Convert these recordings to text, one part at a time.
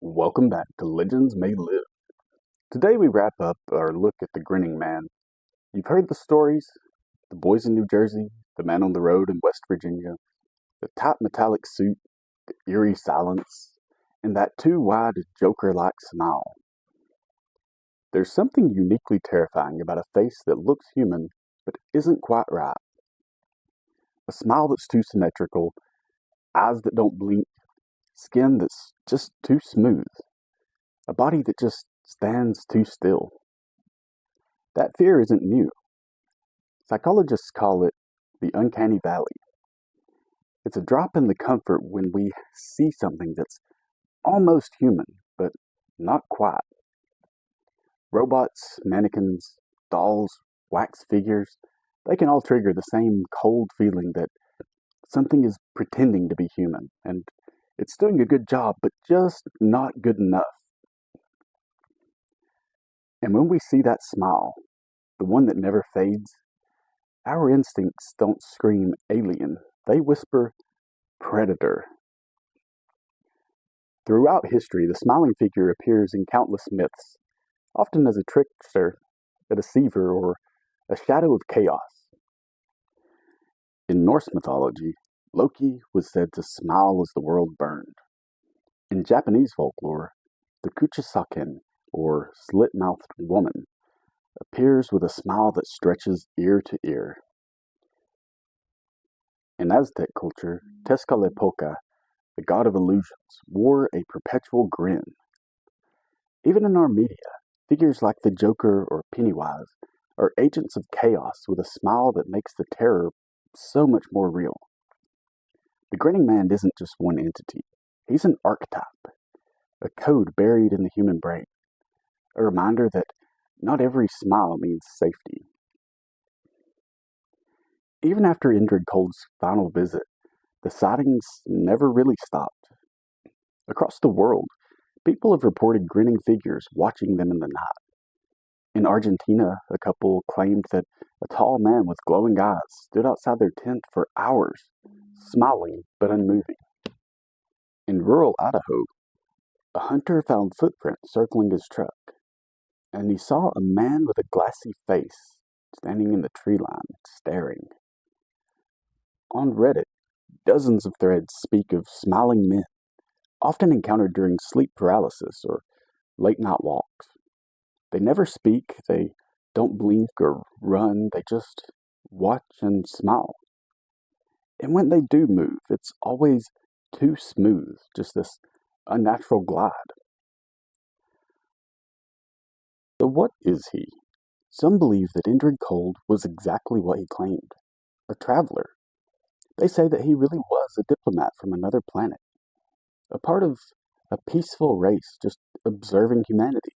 Welcome back to Legends May Live. Today we wrap up our look at the Grinning Man. You've heard the stories, the boys in New Jersey, the man on the road in West Virginia, the tight metallic suit, the eerie silence, and that too wide Joker-like smile. There's something uniquely terrifying about a face that looks human but isn't quite right. A smile that's too symmetrical, eyes that don't blink, skin that's just too smooth, a body that just stands too still. That fear isn't new. Psychologists call it the uncanny valley. It's a drop in the comfort when we see something that's almost human, but not quite. Robots, mannequins, dolls, wax figures, they can all trigger the same cold feeling that something is pretending to be human, and it's doing a good job, but just not good enough. And when we see that smile, the one that never fades, our instincts don't scream alien, they whisper predator. Throughout history, the smiling figure appears in countless myths, often as a trickster, a deceiver, or a shadow of chaos. In Norse mythology, Loki was said to smile as the world burned. In Japanese folklore, the Kuchisaken, or slit-mouthed woman, appears with a smile that stretches ear to ear. In Aztec culture, Tezcatlipoca, the god of illusions, wore a perpetual grin. Even in our media, figures like the Joker or Pennywise are agents of chaos with a smile that makes the terror so much more real. The Grinning Man isn't just one entity. He's an archetype, a code buried in the human brain, a reminder that not every smile means safety. Even after Indrid Cold's final visit, the sightings never really stopped. Across the world, people have reported grinning figures watching them in the night. In Argentina, a couple claimed that a tall man with glowing eyes stood outside their tent for hours, smiling but unmoving. In rural Idaho, a hunter found footprints circling his truck, and he saw a man with a glassy face standing in the tree line, staring. On Reddit, dozens of threads speak of smiling men, often encountered during sleep paralysis or late-night walks. They never speak, they don't blink or run, they just watch and smile. And when they do move, it's always too smooth, just this unnatural glide. So what is he? Some believe that Indrid Cold was exactly what he claimed, a traveler. They say that he really was a diplomat from another planet, a part of a peaceful race just observing humanity.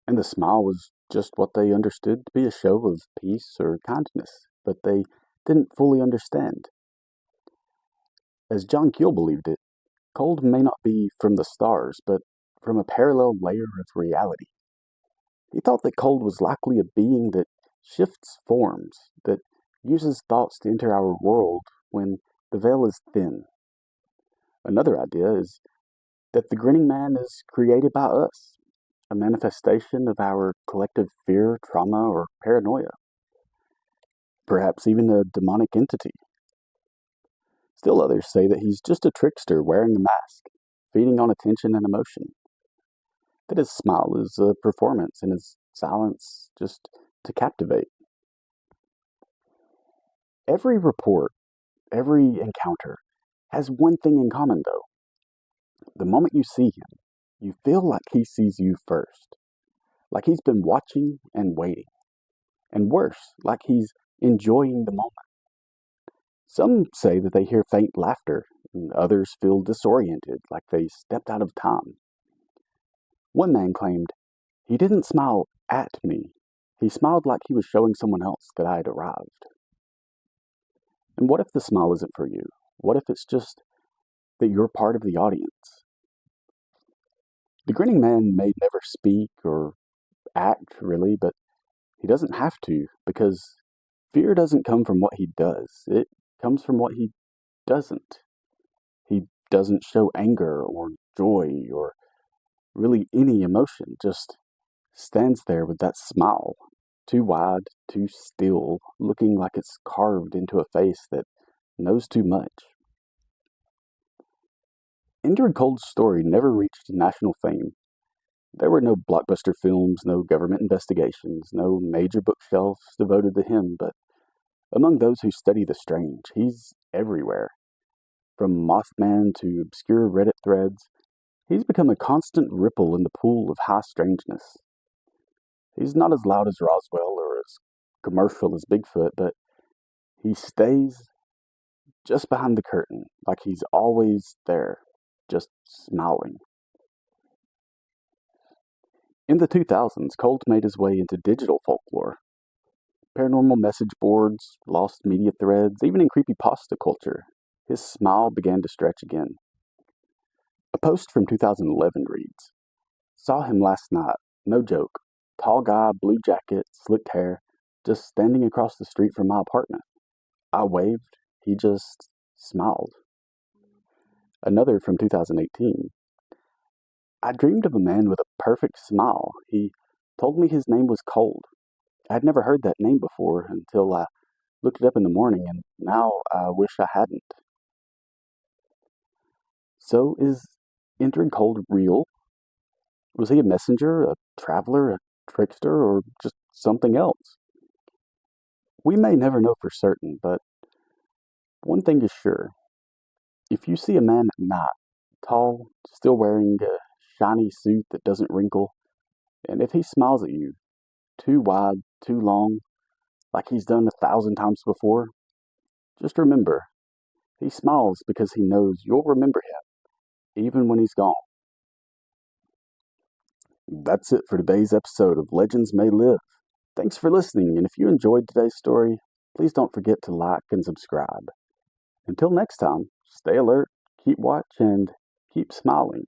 And the smile was just what they understood to be a show of peace or kindness, but they didn't fully understand. As John Keel believed it, Cold may not be from the stars, but from a parallel layer of reality. He thought that Cold was likely a being that shifts forms, that uses thoughts to enter our world when the veil is thin. Another idea is that the Grinning Man is created by us, a manifestation of our collective fear, trauma, or paranoia. Perhaps even a demonic entity. Still others say that he's just a trickster wearing a mask, feeding on attention and emotion. That his smile is a performance and his silence just to captivate. Every report, every encounter, has one thing in common though. The moment you see him, you feel like he sees you first. Like he's been watching and waiting. And worse, like he's enjoying the moment. Some say that they hear faint laughter, and others feel disoriented, like they stepped out of time. One man claimed, "He didn't smile at me. He smiled like he was showing someone else that I had arrived." And what if the smile isn't for you? What if it's just that you're part of the audience? The Grinning Man may never speak or act, really, but he doesn't have to, because fear doesn't come from what he does. It comes from what he doesn't. He doesn't show anger or joy or really any emotion, just stands there with that smile, too wide, too still, looking like it's carved into a face that knows too much. Indrid Cold's story never reached national fame. There were no blockbuster films, no government investigations, no major bookshelves devoted to him, but among those who study the strange, he's everywhere. From Mothman to obscure Reddit threads, he's become a constant ripple in the pool of high strangeness. He's not as loud as Roswell or as commercial as Bigfoot, but he stays just behind the curtain, like he's always there, just smiling. In the 2000s, Colt made his way into digital folklore. Paranormal message boards, lost media threads, even in creepypasta culture, his smile began to stretch again. A post from 2011 reads, "Saw him last night, no joke. Tall guy, blue jacket, slicked hair, just standing across the street from my apartment. I waved, he just smiled." Another from 2018, "I dreamed of a man with a perfect smile. He told me his name was Cold. I had never heard that name before until I looked it up in the morning, and now I wish I hadn't." So is Indrid Cold real? Was he a messenger, a traveler, a trickster, or just something else? We may never know for certain, but one thing is sure. If you see a man at night, tall, still wearing a shiny suit that doesn't wrinkle, and if he smiles at you, too wide, too long, like he's done 1,000 times before, just remember, he smiles because he knows you'll remember him, even when he's gone. That's it for today's episode of Legends May Live. Thanks for listening, and if you enjoyed today's story, please don't forget to like and subscribe. Until next time, stay alert, keep watch, and keep smiling.